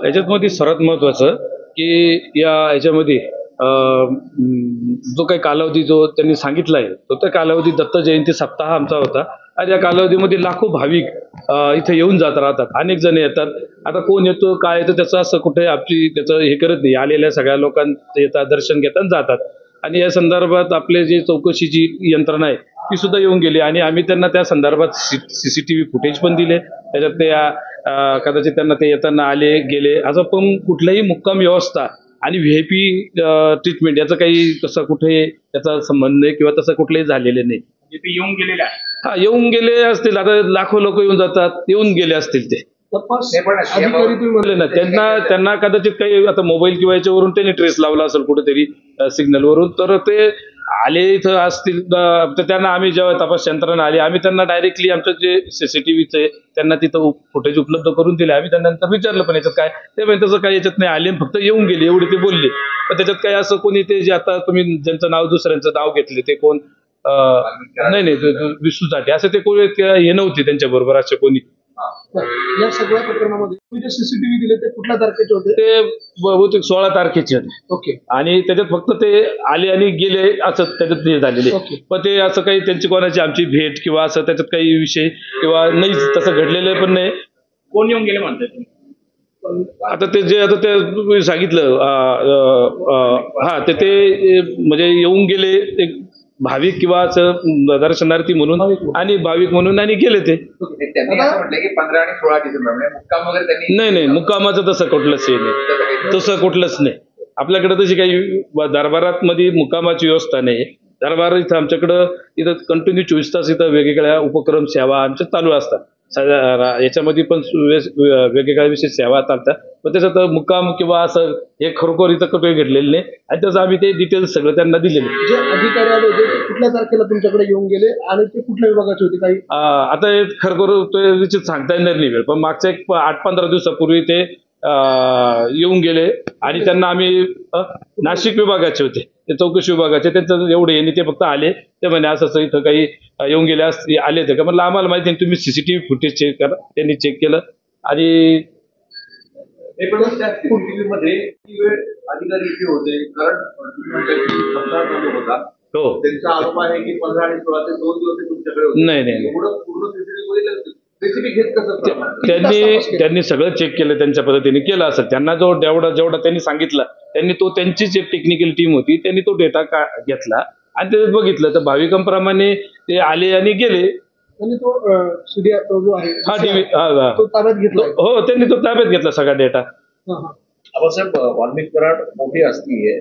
याच्यामध्ये सर्वात महत्वाचं की याच्यामध्ये जो काही कालावधी जो त्यांनी सांगितला आहे तो त्या कालावधी दत्त जयंती सप्ताह आमचा होता आणि या कालावधीमध्ये लाखो भाविक इथे येऊन जात राहतात. अनेक जण येतात. आता कोण येतो काय येतो त्याचं असं कुठे आपली त्याचं हे करत नाही. आलेल्या सगळ्या लोकांचं येतात, दर्शन घेतात, जातात. आणि या संदर्भात आपले जे चौकशीची यंत्रणा आहे ती सुद्धा येऊन गेली आणि आम्ही त्यांना त्या संदर्भात सीसीटीव्ही फुटेज पण दिले. त्याच्यात ते कदाचित त्यांना ते येताना आले गेले असं पण कुठल्याही मुक्काम व्यवस्था आणि व्हीआयपी ट्रीटमेंट याचं काही तसं कुठे त्याचा संबंध नाही किंवा तसं कुठलंही झालेलं नाही. ते येऊन गेलेले आहे. हा येऊन गेले असतील. आता लाखो लोक येऊन जातात, येऊन गेले असतील ते अधिकारी तुम्ही म्हणले ना त्यांना कदाचित काही आता मोबाईल किंवा याच्यावरून त्यांनी ट्रेस लावला असेल कुठेतरी सिग्नलवरून तर ते आले इथं असतील तर त्यांना आम्ही जेव्हा तपास यंत्रणा आली आम्ही त्यांना डायरेक्टली आमचं जे सीसीटीव्हीचे त्यांना तिथं फुटेज उपलब्ध करून दिले. आम्ही त्यांना नंतर विचारलं पण याच्यात काय ते म्हणजे तसं काही याच्यात नाही आले फक्त येऊन गेले एवढे ते बोलले. पण त्याच्यात काही असं कोणी ते जे आता तुम्ही ज्यांचं नाव दुसऱ्यांचं नाव घेतले ते कोण नाही विष्णू साठे असं ते कोणी हे नव्हते त्यांच्या बरोबर असे कोणी. या सगळ्या प्रकरणामध्ये तुम्ही जे सीसीटीव्ही दिले ते कुठल्या तारखेचे होते? ते बहुतेक 16 तारखेचे होते. ओके. आणि त्याच्यात फक्त ते आले आणि गेले असं त्याच्यात हे झालेले. पण ते असं काही त्यांची कोणाची आमची भेट किंवा असं त्याच्यात काही विषय किंवा नाही तसं घडलेलं पण नाही. कोण येऊन गेले म्हणतात तुम्ही? आता ते जे आता ते सांगितलं हा ते म्हणजे येऊन गेले एक भाविक किंवा असं दर्शनार्थी म्हणून आणि भाविक म्हणून आणि गेले ते. त्यांनी असं म्हटलं की 15 आणि 16 डिसेंबर म्हणजे मुक्काम वगैरे त्यांनी नाही मुक्कामाचं तसं कुठलंच हे नाही. तसं कुठलंच नाही. आपल्याकडे तशी काही दरबारात मध्ये मुक्कामाची व्यवस्था नाही. दरबार इथं आमच्याकडं इथं कंटिन्यू 24 तास इथं वेगवेगळ्या उपक्रम सेवा आमच्या चालू असतात. याच्यामध्ये पण वेगवेगळ्या विषयी सेवा चालतात. पण त्याच्यात मुक्काम किंवा असं हे खरोखर इथं काही घडलेलं नाही आणि त्याचं आम्ही ते डिटेल्स सगळं त्यांना दिलेले. जे अधिकारी आले होते ते कुठल्या तारखेला तुमच्याकडे येऊन गेले आणि ते कुठल्या विभागाचे होते काही? आता हे खरोखर ते निश्चित सांगता येणार नाही वेळ पण मागच्या एक 8-15 दिवसापूर्वी ते येऊन गेले आणि त्यांना आम्ही नाशिक विभागाचे होते ते चौकशी विभागाचे त्यांचं एवढे यांनी ते फक्त आले ते म्हणे असं इथं काही येऊन गेले आले ते का म्हटलं आम्हाला माहिती नाही तुम्ही सीसीटीव्ही फुटेज चेक करा. त्यांनी चेक केलं आणि सीसीटीव्ही मध्ये अधिकारी इथे होते कारण होता. हो त्यांचा आरोप आहे की 15 आणि 16 ते 2 दिवस तुमच्याकडे होते. नाही पूर्ण सीसीटीव्ही घेत कसं त्यांनी सगळं चेक केलं त्यांच्या पद्धतीने केलं असं त्यांना जेवढा त्यांनी सांगितलं त्यांनी तो त्यांचीच एक टेक्निकल टीम होती त्यांनी तो डेटा घेतला आणि त्याच्यात बघितलं तर भाविकांप्रमाणे ते आले आणि गेले. त्यांनी तो जो आहे तो ताब्यात घेतला. हो त्यांनी तो ताब्यात घेतला सगळा डेटा. आबासाहेब वाल्मिक कराड मोठी हस्ती आहे.